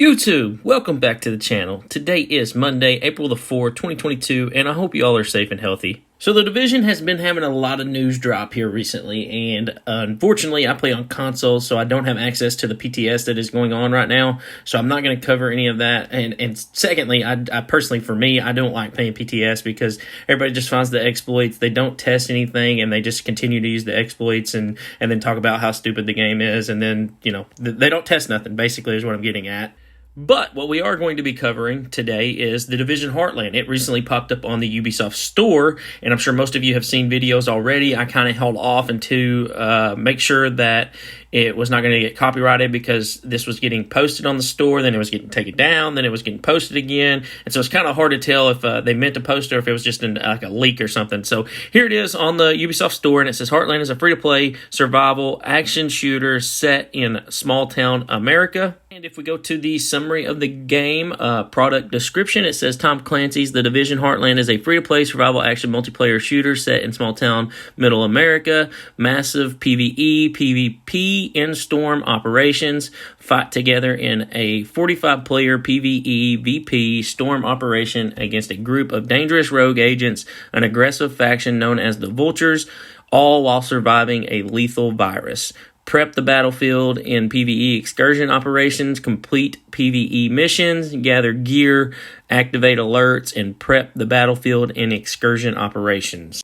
YouTube, welcome back to the channel. Today is Monday, April the 4th, 2022, and I hope you all are safe and healthy. So the Division has been having a lot of news drop here recently, and unfortunately I play on consoles, so I don't have access to the PTS that is going on right now, so I'm not going to cover any of that. And secondly, I personally, for me, I don't like playing PTS because everybody just finds the exploits, they don't test anything, and they just continue to use the exploits and then talk about how stupid the game is, and then, you know, they don't test nothing, basically is what I'm getting at. But what we are going to be covering today is The Division Heartland. It recently popped up on the Ubisoft store, and I'm sure most of you have seen videos already. I kind of held off to make sure that it was not going to get copyrighted because this was getting posted on the store, then it was getting taken down, then it was getting posted again. And so it's kind of hard to tell if they meant to post it or if it was just like a leak or something. So here it is on the Ubisoft store, and it says Heartland is a free-to-play survival action shooter set in small-town America. And if we go to the summary of the game, product description, it says Tom Clancy's The Division Heartland is a free-to-play survival action multiplayer shooter set in small-town middle America. Massive PvE, PvP, in-storm operations. Fight together in a 45-player PvE VP storm operation against a group of dangerous rogue agents, an aggressive faction known as the Vultures, all while surviving a lethal virus. Prep the battlefield in PvE excursion operations, complete PvE missions, gather gear, activate alerts, and prep the battlefield in excursion operations.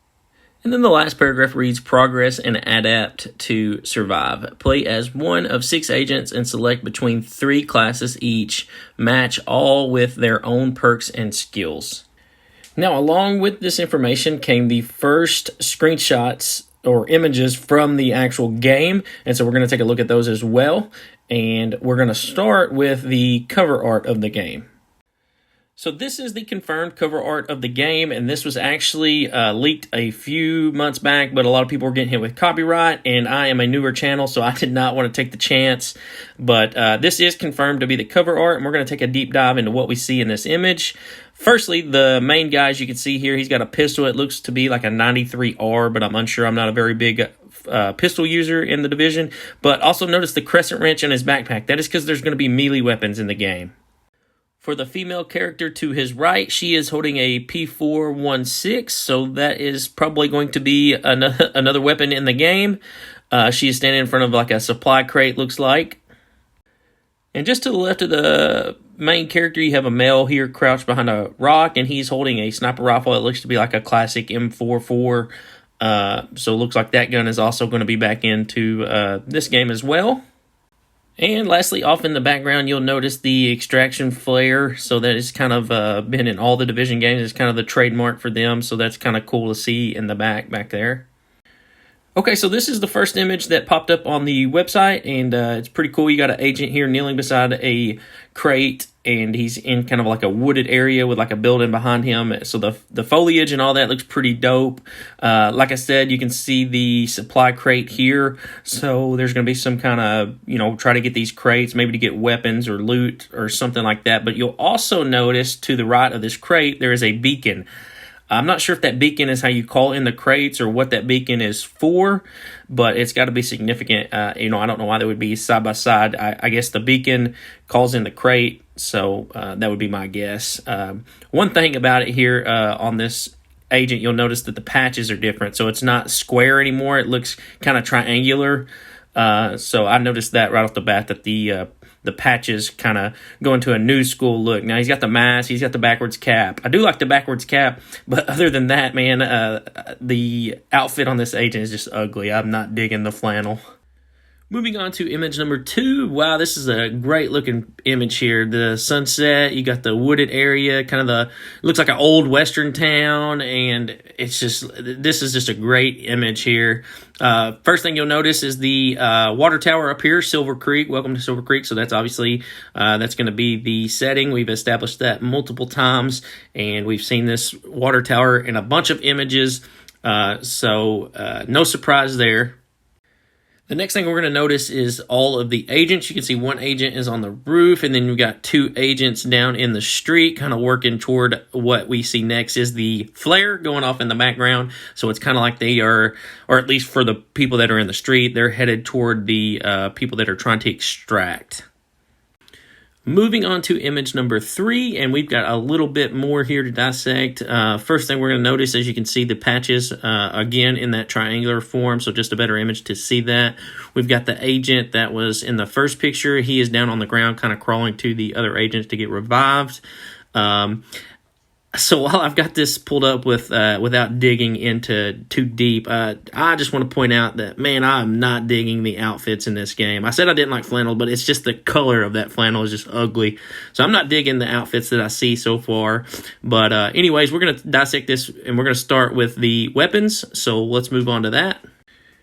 And then the last paragraph reads, progress and adapt to survive. Play as one of 6 agents and select between 3 classes each. Match all with their own perks and skills. Now, along with this information came the first screenshots or images from the actual game, and so we're going to take a look at those as well, and we're going to start with the cover art of the game. So this is the confirmed cover art of the game, and this was actually leaked a few months back, but a lot of people were getting hit with copyright, and I am a newer channel, so I did not want to take the chance, but this is confirmed to be the cover art, and we're going to take a deep dive into what we see in this image. Firstly, the main guy, as you can see here, he's got a pistol. It looks to be like a 93R, but I'm unsure. I'm not a very big pistol user in the Division, but also notice the crescent wrench in his backpack. That is because there's going to be melee weapons in the game. For the female character to his right, she is holding a P416, so that is probably going to be another weapon in the game. She is standing in front of like a supply crate, looks like. And just to the left of the main character, you have a male here crouched behind a rock, and he's holding a sniper rifle. It looks to be like a classic M44, so it looks like that gun is also going to be back into this game as well. And lastly, off in the background, you'll notice the extraction flare. So that is kind of been in all the Division games. It's kind of the trademark for them. So that's kind of cool to see in the back there. Okay, so this is the first image that popped up on the website, and it's pretty cool. You got an agent here kneeling beside a crate, and he's in kind of like a wooded area with like a building behind him. So the foliage and all that looks pretty dope. Like I said, you can see the supply crate here. So there's going to be some kind of, you know, try to get these crates, maybe to get weapons or loot or something like that. But you'll also notice to the right of this crate, there is a beacon. I'm not sure if that beacon is how you call in the crates or what that beacon is for, but it's got to be significant. You know, I don't know why they would be side by side. I guess the beacon calls in the crate, so that would be my guess. One thing about it here on this agent, you'll notice that the patches are different, so it's not square anymore. It looks kind of triangular. So I noticed that right off the bat, that the patches kind of go into a new school look. Now, he's got the mask, he's got the backwards cap. I do like the backwards cap, but other than that, man, the outfit on this agent is just ugly. I'm not digging the flannel. Moving on to image number 2. Wow, this is a great looking image here. The sunset, you got the wooded area, kind of looks like an old western town, and this is just a great image here. First thing you'll notice is the water tower up here, Silver Creek. Welcome to Silver Creek. So that's obviously, that's going to be the setting. We've established that multiple times, and we've seen this water tower in a bunch of images. So no surprise there. The next thing we're going to notice is all of the agents. You can see one agent is on the roof, and then we've got 2 agents down in the street, kind of working toward what we see next is the flare going off in the background. So it's kind of like they are, or at least for the people that are in the street, they're headed toward the people that are trying to extract. Moving on to image number 3, and we've got a little bit more here to dissect. First thing we're going to notice, as you can see, the patches, again, in that triangular form, so just a better image to see that. We've got the agent that was in the first picture. He is down on the ground, kind of crawling to the other agents to get revived. So while I've got this pulled up without digging into too deep, I just want to point out that, man, I'm not digging the outfits in this game. I said I didn't like flannel, but it's just the color of that flannel is just ugly. So I'm not digging the outfits that I see so far. But anyways, we're going to dissect this, and we're going to start with the weapons. So let's move on to that.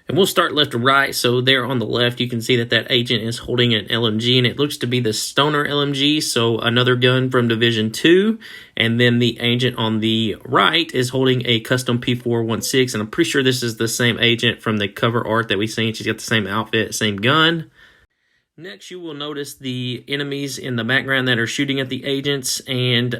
And we'll start left to right. So there on the left, you can see that that agent is holding an LMG, and it looks to be the Stoner LMG, so another gun from Division 2. And then the agent on the right is holding a custom P416, and I'm pretty sure this is the same agent from the cover art that we've seen. She's got the same outfit, same gun. Next, you will notice the enemies in the background that are shooting at the agents, and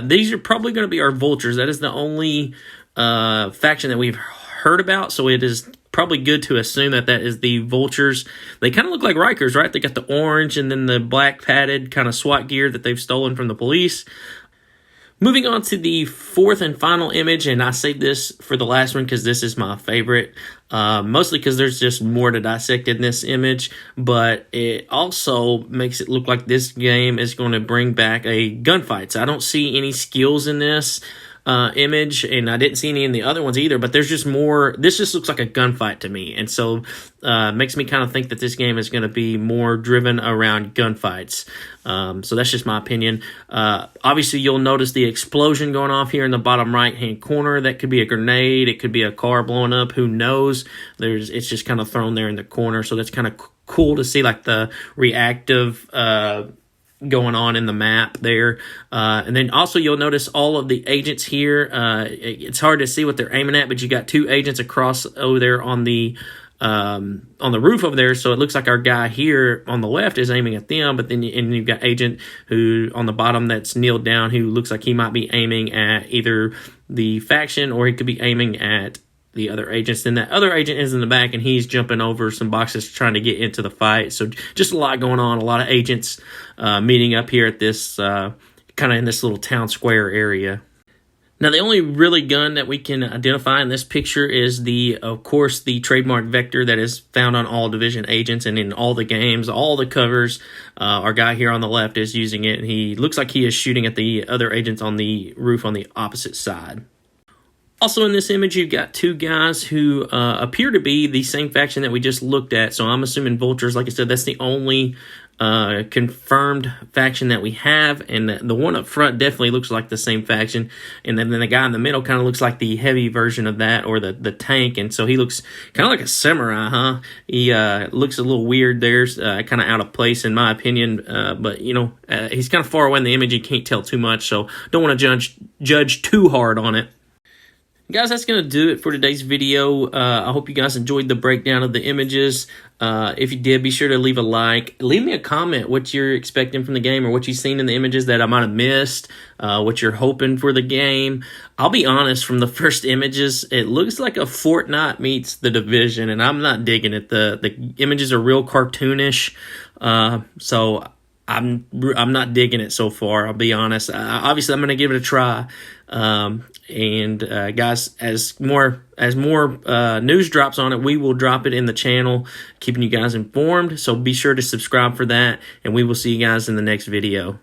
these are probably going to be our vultures. That is the only faction that we've heard about, so it is probably good to assume that that is the vultures. They kind of look like Rikers, right? They got the orange and then the black padded kind of SWAT gear that they've stolen from the police. Moving on to the fourth and final image, and I saved this for the last one because this is my favorite, mostly because there's just more to dissect in this image, but it also makes it look like this game is going to bring back a gunfight. So I don't see any skills in this image, and I didn't see any in the other ones either, but there's just more. This just looks like a gunfight to me, and so makes me kind of think that this game is going to be more driven around gunfights. So that's just my opinion. Obviously, you'll notice the explosion going off here in the bottom right-hand corner. That could be a grenade. It could be a car blowing up. Who knows? It's just kind of thrown there in the corner, so that's kind of cool to see, like the reactive going on in the map there. And then also you'll notice all of the agents here. It's hard to see what they're aiming at, but you got two agents across over there on the roof over there. So it looks like our guy here on the left is aiming at them, but then you've got agent who on the bottom that's kneeled down who looks like he might be aiming at either the faction or he could be aiming at the other agents. Then that other agent is in the back, and he's jumping over some boxes trying to get into the fight. So just a lot going on, a lot of agents meeting up here at this kind of in this little town square area. Now, the only really gun that we can identify in this picture is of course, the trademark Vector that is found on all Division agents and in all the games, all the covers. Our guy here on the left is using it, and he looks like he is shooting at the other agents on the roof on the opposite side. Also in this image, you've got two guys who appear to be the same faction that we just looked at. So I'm assuming Vultures. Like I said, that's the only confirmed faction that we have. And the one up front definitely looks like the same faction. And then the guy in the middle kind of looks like the heavy version of that, or the tank. And so he looks kind of like a samurai, huh? He looks a little weird there, kind of out of place in my opinion. But, you know, he's kind of far away in the image. You can't tell too much. So don't want to judge too hard on it. Guys, that's going to do it for today's video. I hope you guys enjoyed the breakdown of the images. If you did, be sure to leave a like. Leave me a comment what you're expecting from the game or what you've seen in the images that I might have missed, what you're hoping for the game. I'll be honest, from the first images, it looks like a Fortnite meets The Division, and I'm not digging it. The images are real cartoonish, so I'm not digging it so far, I'll be honest. Obviously, I'm going to give it a try. Guys, as more news drops on it, we will drop it in the channel, keeping you guys informed. So be sure to subscribe for that, and we will see you guys in the next video.